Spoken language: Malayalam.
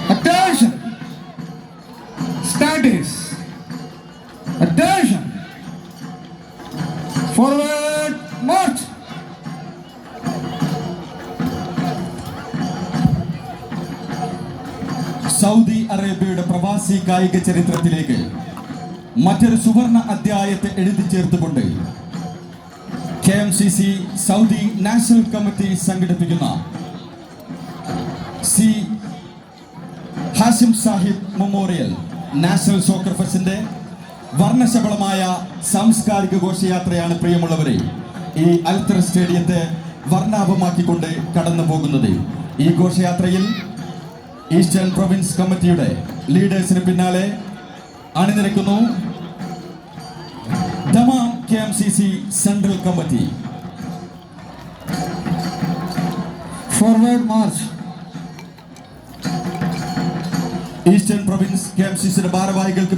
Attention! Studies! Attention! Forward march! Saudi അറേബ്യയുടെ പ്രവാസി കായിക ചരിത്രത്തിലേക്ക് മറ്റൊരു സുവർണ അധ്യായത്തെ എഴുതി ചേർത്തുകൊണ്ട് KMCC സൗദി നാഷണൽ കമ്മിറ്റി സംഘടിപ്പിക്കുന്ന C Hashim Sahib memorial national soccer ഫെസ്റ്റിന്റെ വർണ്ണശബളമായ സാംസ്കാരിക ഘോഷയാത്രയാണ് പ്രിയമുള്ളവരെ ഈ അൽത്തർ സ്റ്റേഡിയത്തെ വർണ്ണാഭമാക്കിക്കൊണ്ട് കടന്നു പോകുന്നത്. ഈ ഘോഷയാത്രയിൽ ഈസ്റ്റേൺ പ്രൊവിൻസ് കമ്മിറ്റിയുടെ ലീഡേഴ്സിന് പിന്നാലെ അണിനിരക്കുന്നു Dammam KMCC central committee. Forward march. Eastern province KMCCയുടെ ഭാരവാഹികൾക്ക്